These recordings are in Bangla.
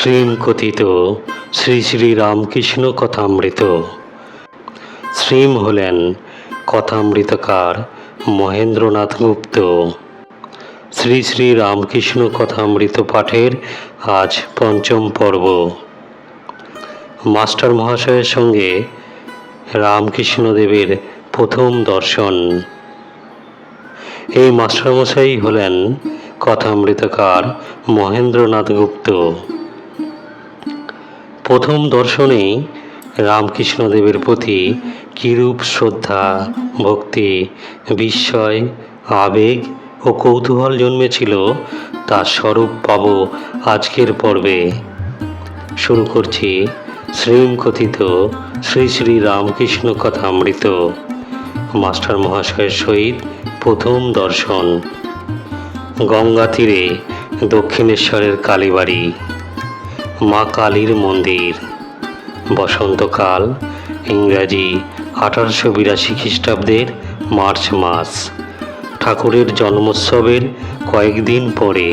শ্রীমকথিত শ্রী শ্রী রামকৃষ্ণ কথামৃত। শ্রীম হলেন কথামৃতকার মহেন্দ্রনাথ গুপ্ত। শ্রী শ্রী রামকৃষ্ণ কথামৃত পাঠের আজ পঞ্চম পর্ব। মাস্টার মহাশয়ের সঙ্গে রামকৃষ্ণদেবের প্রথম দর্শন। এই মাস্টারমশাই হলেন কথামৃতকার মহেন্দ্রনাথ গুপ্ত। প্রথম দর্শনেই রামকৃষ্ণদেবের প্রতি কিরূপ শ্রদ্ধা, ভক্তি, বিস্ময়, আবেগ ও কৌতূহল জন্মেছিল তার স্বরূপ পাব আজকের পর্বে। শুরু করছি শ্রীমকথিত শ্রী শ্রী রামকৃষ্ণ কথামৃত। মাস্টার মহাশয়ের সহিত প্রথম দর্শন। গঙ্গা তীরে দক্ষিণেশ্বরের কালীবাড়ি, মা কালীর মন্দির। বসন্তকাল, ইংরাজি 1882 খ্রিস্টাব্দের মার্চ মাস। ঠাকুরের জন্মোৎসবের কয়েকদিন পরে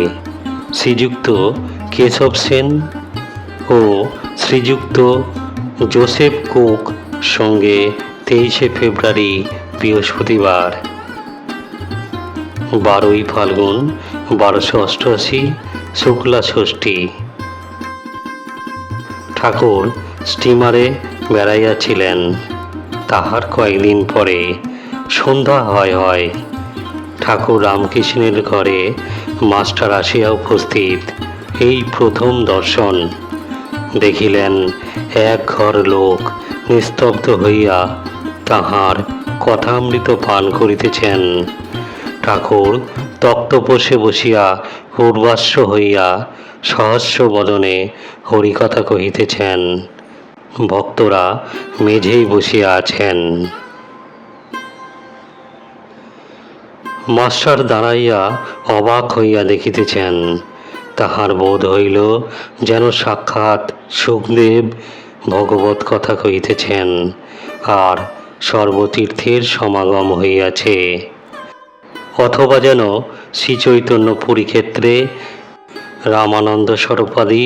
শ্রীযুক্ত কেশব সেন ও শ্রীযুক্ত জোসেফ কুক সঙ্গে 23শে ফেব্রুয়ারি বৃহস্পতিবার 12ই ফাল্গুন 1288 শুক্লা ষষ্ঠী। ঠাকুর স্টিমারে বেড়াইয়াছিলেন। তাহার কয়েকদিন পরে সন্ধ্যা হয় ঠাকুর রামকৃষ্ণের ঘরে মাস্টার আসিয়া উপস্থিত। এই প্রথম দর্শন। দেখিলেন এক ঘর লোক নিস্তব্ধ হইয়া তাহার কথামৃত পান করিতেছেন। ঠাকুর তক্তপোষে বসিয়া পূর্বাশ্ব হইয়া সহস্র বদনে হরিকথা কহিতেছেন। ভক্তরা মেঝেই বসিয়া আছেন। মাস্টার দাঁড়াইয়া অবাক হইয়া দেখিতেছেন। তাহার বোধ হইল যেন সাক্ষাৎ সুখদেব ভগবত কথা কহিতেছেন, আর সর্বতীর্থের সমাগম হইয়াছে। অথবা যেন শ্রীচৈতন্য পুরীক্ষেত্রে রামানন্দ স্বরূপাদি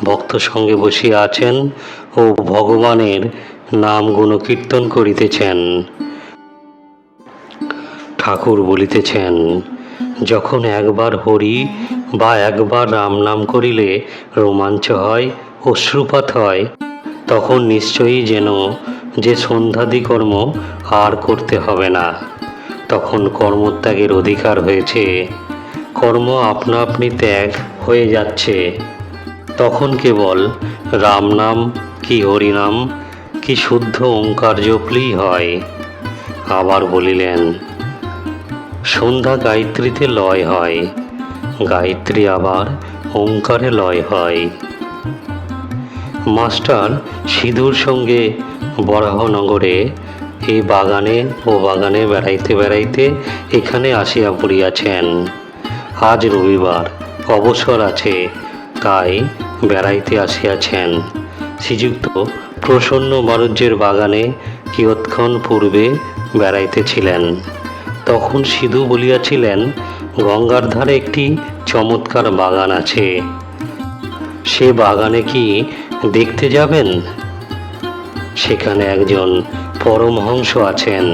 ভক্ত সঙ্গে বসিয়া আছেন ও ভগবানের নাম গুণকীর্তন করিতেছেন। ঠাকুর বলিতেছেন, যখন একবার হরি বা একবার রাম নাম করিলে রোমাঞ্চ হয়, অশ্রুপাত হয়, তখন নিশ্চয়ই যেন যে সন্ধ্যাদি কর্ম আর করতে হবে না। তখন কর্মত্যাগের অধিকার হয়েছে, কর্ম আপনা আপনি ত্যাগ হয়ে যাচ্ছে। তখন কেবল রাম নাম কি হরিনাম কি শুদ্ধ ওঙ্কার জপলেই হয়। আবার বলিলেন, সন্ধ্যা গায়ত্রীতে লয় হয়, গায়ত্রী আবার ওঙ্কারে লয় হয়। মাস্টার সিধুর সঙ্গে বরাহনগরে এই বাগানে ও বাগানে বেড়াইতে বেড়াইতে এখানে আসিয়া পড়িয়াছেন। আজ রবিবার, অবসর আছে, তাই বেড়াইতে আসিয়াছেন। শ্রীযুক্ত প্রসন্ন বাণিজ্যের বাগানে কিয়ৎক্ষণ পূর্বে বেড়াইতেছিলেন। তখন সিধু বলিয়াছিলেন, গঙ্গার ধারে একটি চমৎকার বাগান আছে, সে বাগানে কি দেখতে যাবেন? সেখানে একজন পরমহংস আছেন।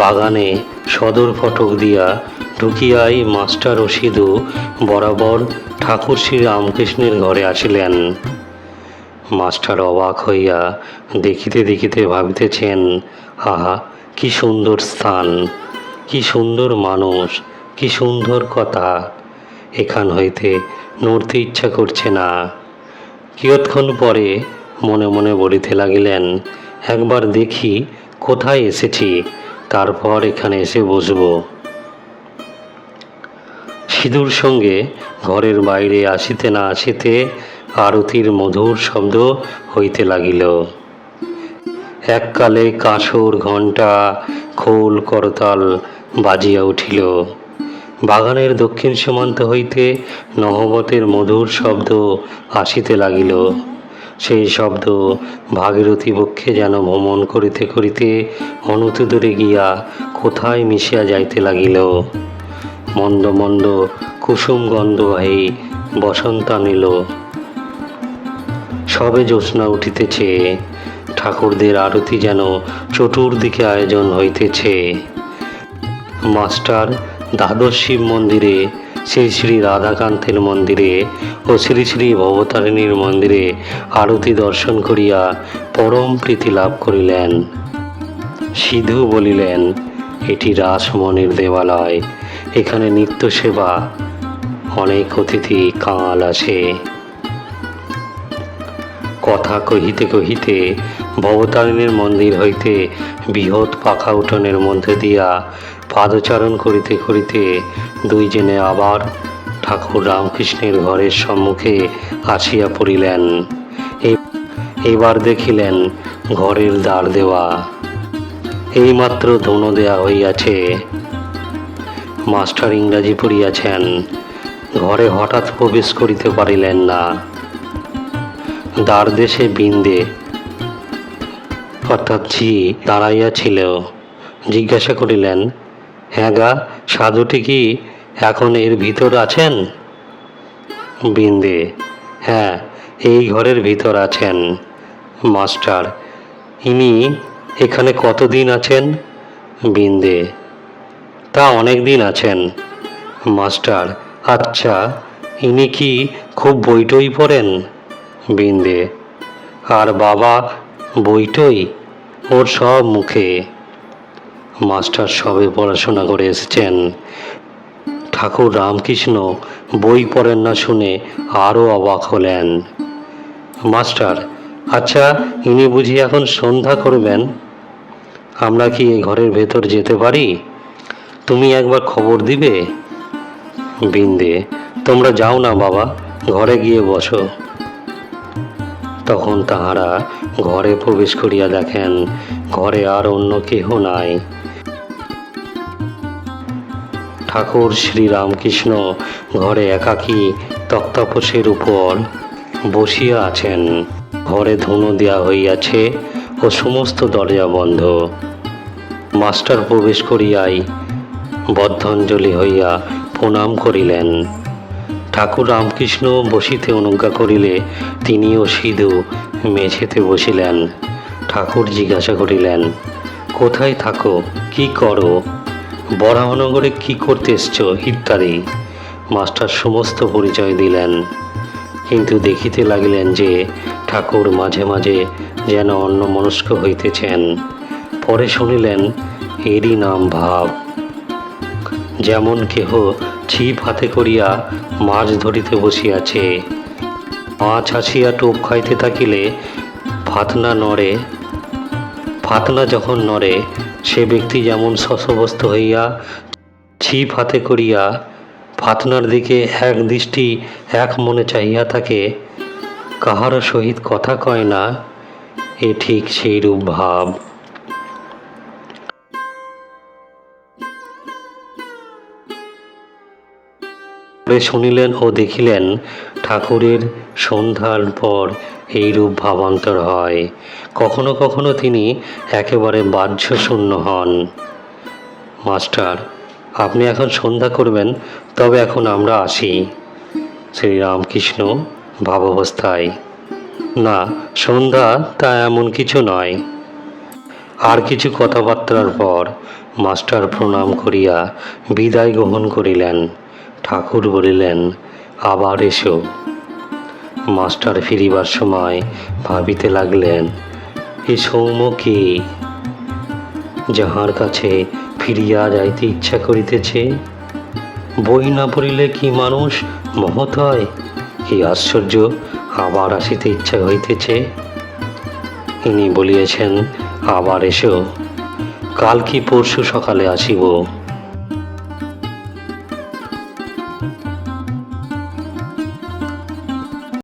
বাগানে সদর ফটক দিয়া ঢুকিয়াই মাস্টার ও সিধু বরাবর ঠাকুর শ্রী রামকৃষ্ণের ঘরে আসিলেন। মাস্টার অবাক হইয়া দেখিতে দেখিতে ভাবিতেছেন, আহা, কি সুন্দর স্থান, কি সুন্দর মানুষ, কি সুন্দর কথা। এখান হইতে নড়তে ইচ্ছা করছে না। কিয়ৎক্ষণ পরে মনে মনে বলিতে লাগিলেন, একবার দেখি কোথায় এসেছি, তারপর এখানে এসে বসব। সিধুর সঙ্গে ঘরের বাইরে আসিতে না আসিতে আরতির মধুর শব্দ হইতে লাগিল। এককালে কাঁসর, ঘণ্টা, খোল, করতাল বাজিয়া উঠিল। বাগানের দক্ষিণ সীমান্ত হইতে নহবতের মধুর শব্দ আসিতে লাগিল। সেই শব্দ ভাগীরথী বক্ষে যেন ভ্রমণ করিতে করিতে অনতি দূরে গিয়া কোথায় মিশিয়া যাইতে লাগিল। মন্দ মন্দ কুসুম গন্ধ বাহী বসন্ত আনিল। সবে জ্যোৎস্না উঠিতেছে, ঠাকুরদের আরতি যেন চতুর্দিকে আয়োজন হইতেছে। মাস্টার দ্বাদশ শিব মন্দিরে, শ্রী শ্রী রাধাকান্তের মন্দিরে ও শ্রী শ্রী ভবতারিণীর মন্দিরে আরতি দর্শন করিয়া পরম প্রীতি লাভ করিলেন। সিধু বলিলেন, এটি রাসমণির দেবালয়, এখানে নিত্য সেবা, অনেক অতিথি কাল আসে। কথা কহিতে কহিতে ভবতারিণীর মন্দির হইতে বৃহৎ পাখা উঠোনের মধ্যে দিয়া পাদচারণ করিতে করিতে দুইজনে আবার ঠাকুর রামকৃষ্ণের ঘরের সম্মুখে আসিয়া পড়িলেন। এবার দেখিলেন ঘরের দ্বার দেওয়া, এইমাত্র ধুনো দেয়া হইয়াছে। মাস্টার ইংরাজি পড়িয়াছেন, ঘরে হঠাৎ প্রবেশ করিতে পারিলেন না। দ্বার দেশে বিন্দে অর্থাৎ ঝি দাঁড়াইয়া ছিল। জিজ্ঞাসা করিলেন, হ্যাঁ গা, সাধুটি কি এখন এর ভিতর আছেন? বিন্দে, হ্যাঁ, এই ঘরের ভিতর আছেন। মাস্টার, ইনি এখানে কতদিন আছেন? বিন্দে, তা অনেক দিন আছেন। মাস্টার, আচ্ছা, ইনি কি খুব বইটই পড়েন? বিন্দে, আর বাবা বইটই ওর সব মুখে। মাস্টার সবে পড়াশোনা করে এসেছেন, ঠাকুর রামকৃষ্ণ বই পড়েন না শুনে আরও অবাক হলেন। মাস্টার, আচ্ছা, ইনি বুঝি এখন সন্ধ্যা করবেন? আমরা কি এই ঘরের ভেতর যেতে পারি? তুমি একবার খবর দিবে। বিন্দে, তোমরা যাও না বাবা, ঘরে গিয়ে বসো। তখন তাহারা ঘরে প্রবেশ করিয়া দেখেন ঘরে আর অন্য কেহ নাই। ঠাকুর শ্রী রামকৃষ্ণ ঘরে একাকী তক্তাপোষের উপর বসিয়া আছেন। ঘরে ধুনো দেওয়া হইয়াছে ও সমস্ত দরজা বন্ধ। মাস্টার প্রবেশ করিয়াই বদ্ধঞ্জলি হইয়া প্রণাম করিলেন। ঠাকুর রামকৃষ্ণ বসিতে অনুজ্ঞা করিলে তিনিও সিধু মেঝেতে বসিলেন। ঠাকুর জিজ্ঞাসা করিলেন, কোথায় থাকো, কি করো, বরাহনগরে কি করতে এসছ ইত্যাদি। মাস্টার সমস্ত পরিচয় দিলেন, কিন্তু দেখিতে লাগিলেন যে ঠাকুর মাঝে মাঝে যেন অন্যমনস্ক হইতেছেন। পরে শুনিলেন এরই নাম ভাব। যেমন কেহ ছিপ হাতে করিয়া মাছ ধরিতে বসিয়াছে, মাছ আসিয়া টোপ খাইতে থাকিলে ফাতনা নড়ে, ফাতনা যখন নড়ে সে ব্যক্তি যেমন শশব্যস্ত হইয়া ছিপ হাতে করিয়া ফাতনার দিকে এক দৃষ্টি এক মনে চাহিয়া থাকে, কাহারও সহিত কথা কয় না, এ ঠিক সেইরূপ ভাব। শুনিলেন ও দেখিলেন ঠাকুরের সন্ধ্যার পর এইরূপ ভাবান্তর হয়। কখনো কখনো তিনি একেবারে বাহ্য শূন্য হন। মাস্টার, আপনি এখন সন্ধ্যা করবেন, তবে এখন আমরা আসি। শ্রীরামকৃষ্ণ ভাবাবস্থায়, না, সন্ধ্যা তা এমন কিছু নয়। আর কিছু কথাবার্তার পর মাস্টার প্রণাম করিয়া বিদায় গ্রহণ করিলেন। ঠাকুর বলিলেন, আবার এসো। মাস্টার ফিরিবার সময় ভাবিতে লাগলেন, এ সৌম্য কে, যাহার কাছে ফিরিয়া যাইতে ইচ্ছা করিতেছে? বই না পড়িলে কি মানুষ মহৎ হয়? কি আশ্চর্য, আবার আসিতে ইচ্ছা হইতেছে। ইনি বলিয়াছেন, আবার এসো, কাল কি পরশু সকালে আসিব।